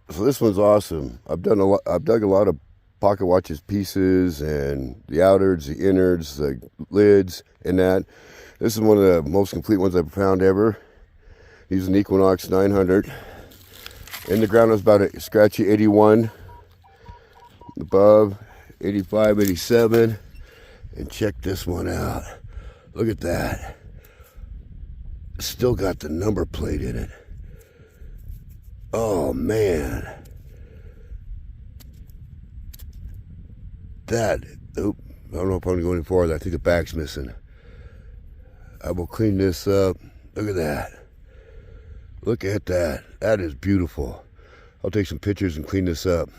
So this one's awesome. I've dug a lot of pocket watches pieces and the outers, the innards, the lids, and that. This is one of the most complete ones I've found ever. Using Equinox 900. In the ground was about a scratchy 81. Above 85, 87. And check this one out. Look at that. Still got the number plate in it. Oh man. Oop, I don't know if I'm going to go any farther. I think the back's missing. I will clean this up. Look at that. Look at that. That is beautiful. I'll take some pictures and clean this up.